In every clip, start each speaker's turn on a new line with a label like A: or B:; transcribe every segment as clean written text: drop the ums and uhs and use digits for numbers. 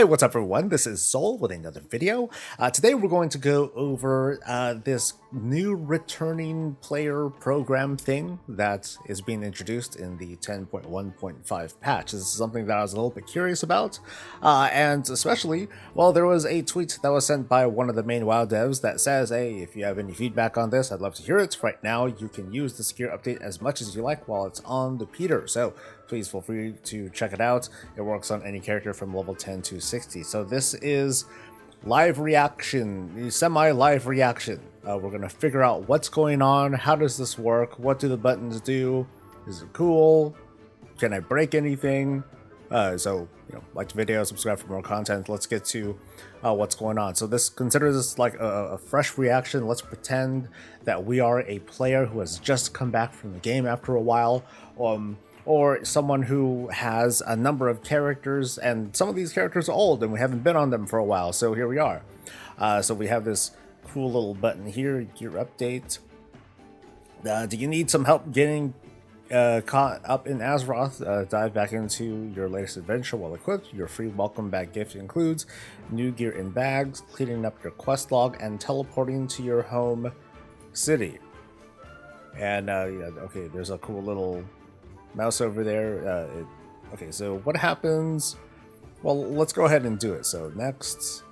A: Hey, what's up everyone? This is Soul with another video. Today we're going to go over this new returning player program thing that is being introduced in the 10.1.5 patch. This is something that I was a little bit curious about, and especially, well, there was a tweet that was sent by one of the main WoW devs that says, hey, if you have any feedback on this, I'd love to hear it. Right now, you can use the secure update as much as you like while it's on the Peter, so please feel free to check it out. It works on any character from level 10 to 60. So this is live reaction, semi-live reaction. We're gonna figure out what's going on, how does this work, what do the buttons do, is it cool, can I break anything? So, like the video, subscribe for more content. Let's get to what's going on. So consider this like a fresh reaction. Let's pretend that we are a player who has just come back from the game after a while, or someone who has a number of characters, and some of these characters are old and we haven't been on them for a while, so here we are. So we have this cool little button here, gear update. Do you need some help getting caught up in Azeroth? Dive back into your latest adventure well equipped. Your free welcome back gift includes new gear in bags, cleaning up your quest log, and teleporting to your home city. And okay, there's a cool little mouse over there. Okay, so what happens? Well, let's go ahead and do it. So next,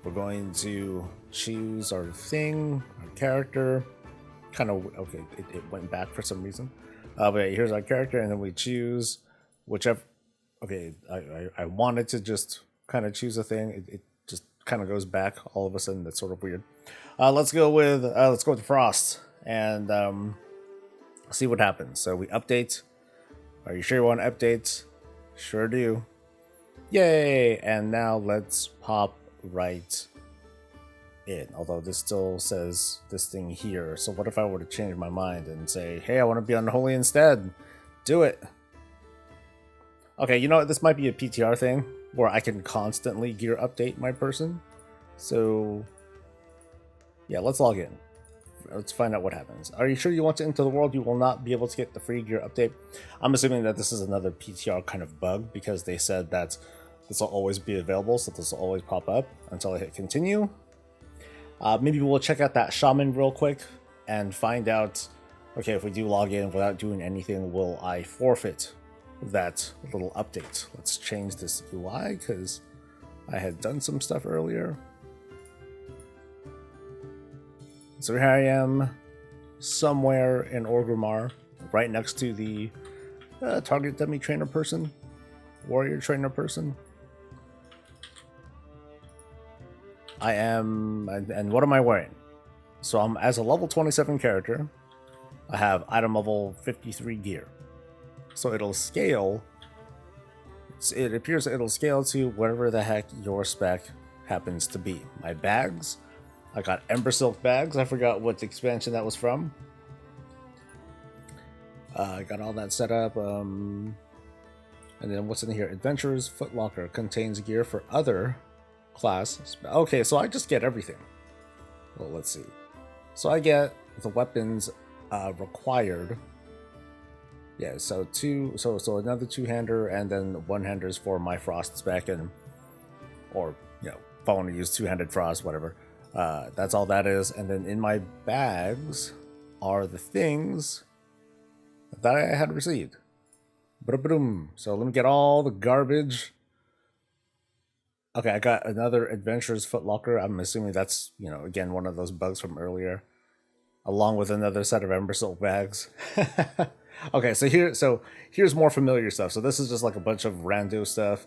A: we're going to choose our thing, our character. Okay, it went back for some reason. But here's our character, and then we choose whichever. Okay, I wanted to just kind of choose a thing. It just kind of goes back all of a sudden. That's sort of weird. Let's go with Frost and see what happens. So we update. Are you sure you want to update? Sure do. Yay! And now let's pop right in. Although this still says this thing here. So what if I were to change my mind and say, hey, I want to be unholy instead? Do it. Okay, you know what? This might be a PTR thing where I can constantly gear update my person. So yeah, let's log in. Let's find out what happens. Are you sure you want to enter the world? You will not be able to get the free gear update. I'm assuming that this is another PTR kind of bug because they said that this will always be available, so this will always pop up until I hit continue. Maybe we'll check out that shaman real quick and find out, okay, if we do log in without doing anything, will I forfeit that little update? Let's change this UI because I had done some stuff earlier. So here I am, somewhere in Orgrimmar, right next to the target dummy trainer person, warrior trainer person. I am, and what am I wearing? So I'm as a level 27 character. I have item level 53 gear. So it'll scale. It appears it'll scale to whatever the heck your spec happens to be. My bags. I got Ember Silk bags. I forgot what expansion that was from. I got all that set up. And then what's in here? Adventurer's Footlocker contains gear for other class. Okay, so I just get everything. Well, let's see. So I get the weapons required. Yeah, so so another two-hander, and then one-handers for my Frost spec, and or if I want to use two-handed Frost, whatever. That's all that is. And then in my bags are the things that I had received. So let me get all the garbage. Okay, I got another Adventurer's Footlocker. I'm assuming that's, again, one of those bugs from earlier. Along with another set of Ember Silk bags. Okay, so here's more familiar stuff. So this is just like a bunch of rando stuff,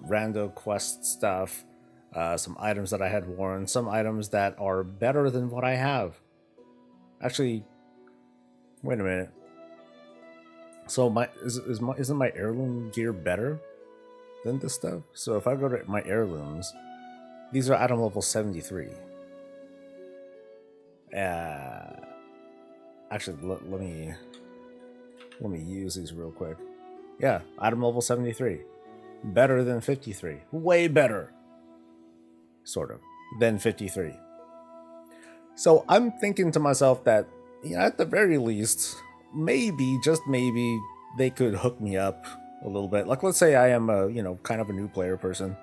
A: rando quest stuff. Some items that I had worn, some items that are better than what I have. Actually, wait a minute. So isn't my heirloom gear better than this stuff? So if I go to my heirlooms, these are item level 73. Actually, let me use these real quick. Yeah, item level 73, better than 53, way better. Sort of, than 53. So I'm thinking to myself that, at the very least, maybe, just maybe, they could hook me up a little bit. Like, let's say I am a, kind of a new player person.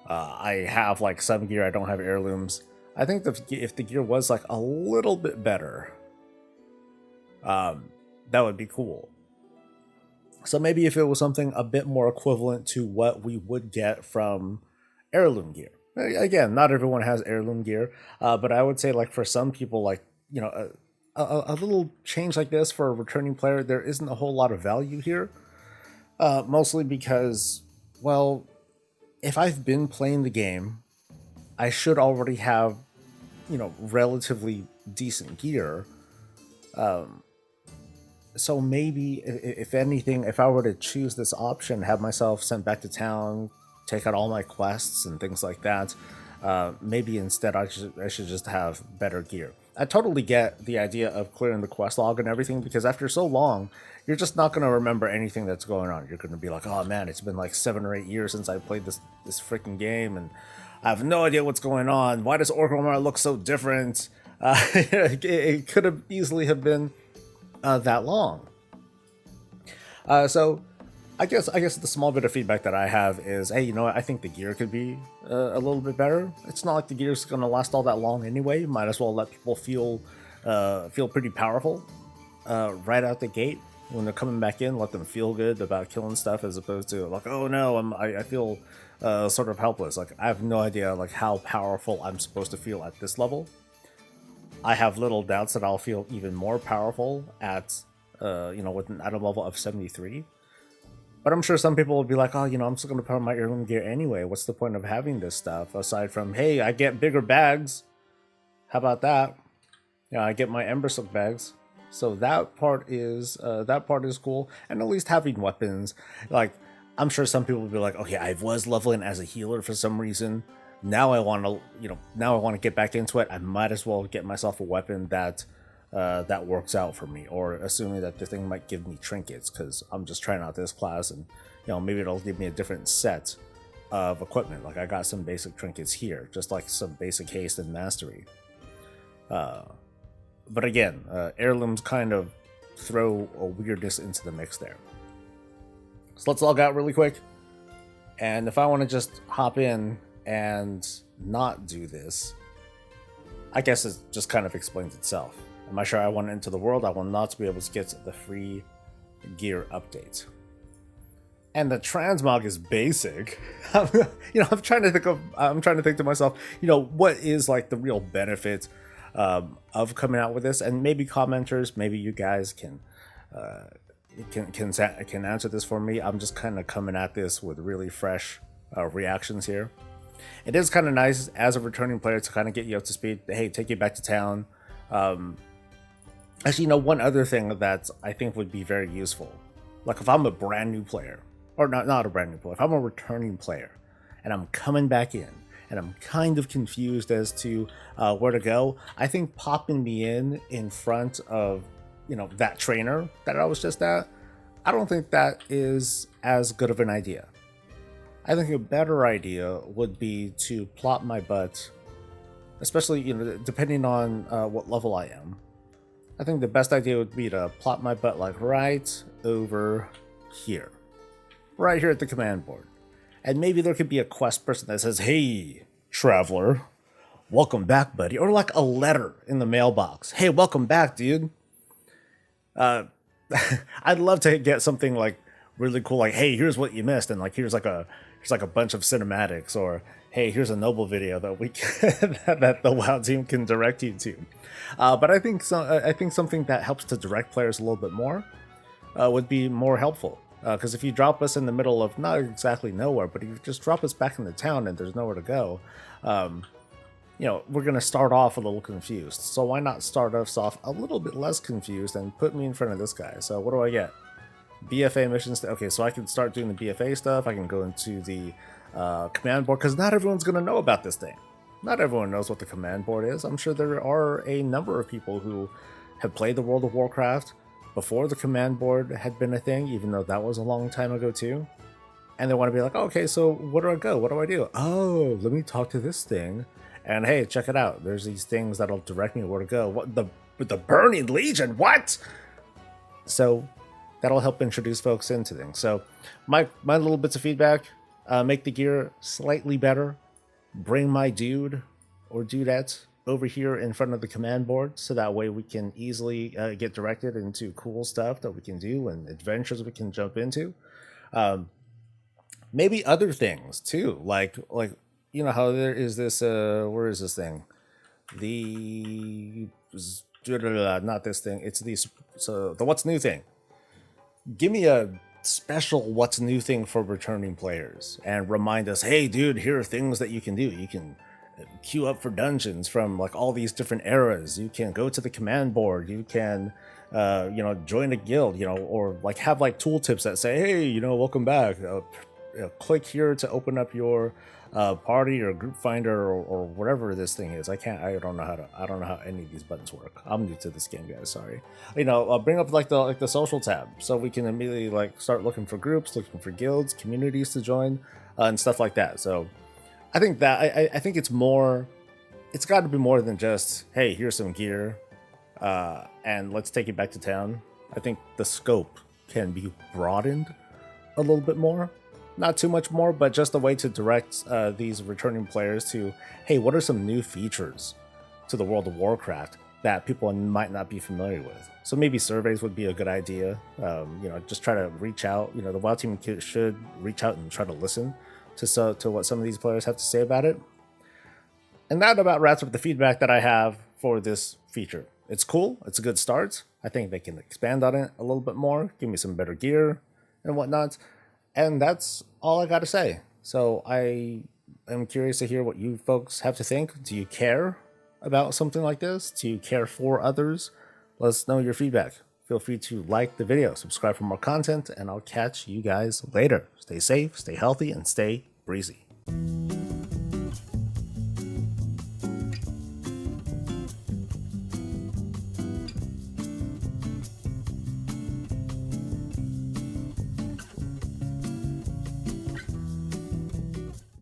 A: I have like some gear, I don't have heirlooms. I think if the gear was like a little bit better, that would be cool. So maybe if it was something a bit more equivalent to what we would get from heirloom gear. Again, not everyone has heirloom gear, but I would say like for some people, like, you know, a little change like this for a returning player, there isn't a whole lot of value here. Mostly because, well, if I've been playing the game, I should already have, you know, relatively decent gear. So maybe, if anything, if I were to choose this option, have myself sent back to town, take out all my quests and things like that, maybe instead I should just have better gear. I totally get the idea of clearing the quest log and everything, because after so long, you're just not going to remember anything that's going on. You're going to be like, oh man, it's been like 7 or 8 years since I played this freaking game, and I have no idea what's going on. Why does Orgrimmar look so different? It could have easily have been that long. So I guess the small bit of feedback that I have is, hey, you know what? I think the gear could be a little bit better. It's not like the gear's going to last all that long anyway. You might as well let people feel pretty powerful right out the gate when they're coming back in. Let them feel good about killing stuff, as opposed to like, oh no, I feel sort of helpless. Like, I have no idea like how powerful I'm supposed to feel at this level. I have little doubts that I'll feel even more powerful at with an item level of 73. But I'm sure some people will be like, oh, you know, I'm still going to put on my heirloom gear anyway. What's the point of having this stuff aside from, hey, I get bigger bags? How about that? Yeah, I get my Ember Silk bags. So that part is cool. And at least having weapons, like, I'm sure some people will be like, okay, I was leveling as a healer for some reason. Now I want to get back into it. I might as well get myself a weapon that works out for me, or assuming that the thing might give me trinkets, because I'm just trying out this class, and you know, maybe it'll give me a different set of equipment. Like, I got some basic trinkets here, just like some basic haste and mastery. But again, heirlooms kind of throw a weirdness into the mix there. So let's log out really quick, and if I want to just hop in and not do this, I guess it just kind of explains itself. Am I sure I want to enter the world? I want not to be able to get the free gear update. And the transmog is basic. I'm trying to think to myself, you know, what is like the real benefit of coming out with this? And maybe commenters, maybe you guys can answer this for me. I'm just kind of coming at this with really fresh reactions here. It is kind of nice as a returning player to kind of get you up to speed. Hey, take you back to town. Actually, you know, one other thing that I think would be very useful, like if I'm a brand new player, or not a brand new player, if I'm a returning player and I'm coming back in and I'm kind of confused as to where to go, I think popping me in front of, you know, that trainer that I was just at, I don't think that is as good of an idea. I think a better idea would be to plop my butt, especially, you know, depending on what level I am. I think the best idea would be to plop my butt like right over here. Right here at the command board. And maybe there could be a quest person that says, hey, traveler, welcome back, buddy. Or like a letter in the mailbox. Hey, welcome back, dude. I'd love to get something like really cool, like, hey, here's what you missed, and like here's like a bunch of cinematics, or hey, here's a noble video that we can, that the WoW team can direct you to. But I think something that helps to direct players a little bit more would be more helpful. Because if you drop us in the middle of not exactly nowhere, but if you just drop us back in the town and there's nowhere to go, you know, we're going to start off a little confused. So why not start us off a little bit less confused and put me in front of this guy? So what do I get? BFA missions. Okay, so I can start doing the BFA stuff. I can go into the command board, because not everyone's going to know about this thing. Not everyone knows what the command board is. I'm sure there are a number of people who have played the World of Warcraft before the command board had been a thing, even though that was a long time ago too. And they want to be like, oh, okay, so where do I go? What do I do? Oh, let me talk to this thing. And hey, check it out. There's these things that'll direct me where to go. What, the Burning Legion? What? So that'll help introduce folks into things. So my little bits of feedback, make the gear slightly better, bring my dude or dudette over here in front of the command board, so that way we can easily get directed into cool stuff that we can do and adventures we can jump into. Maybe other things too, like you know how there is this where is this thing, the not this thing, it's the what's new thing. Give me a special what's new thing for returning players and remind us, hey dude, here are things that you can do. You can queue up for dungeons from like all these different eras. You can go to the command board. You can join a guild, or like have like tooltips that say, hey, welcome back. Click here to open up your party or group finder or whatever this thing is. I don't know how any of these buttons work. I'm new to this game, guys, sorry. Bring up like the social tab so we can immediately like start looking for groups, looking for guilds, communities to join, and stuff like that. So I think that I think it's got to be more than just, hey, here's some gear and let's take it back to town. I think the scope can be broadened a little bit more. Not too much more, but just a way to direct these returning players to, hey, what are some new features to the world of Warcraft that people might not be familiar with? So maybe surveys would be a good idea. Just try to reach out. The WoW team should reach out and try to listen to what some of these players have to say about it. And that about wraps up the feedback that I have for this feature. It's cool. It's a good start. I think they can expand on it a little bit more, give me some better gear and whatnot. And that's all I got to say. So I am curious to hear what you folks have to think. Do you care about something like this? Do you care for others? Let us know your feedback. Feel free to like the video, subscribe for more content, and I'll catch you guys later. Stay safe, stay healthy, and stay breezy.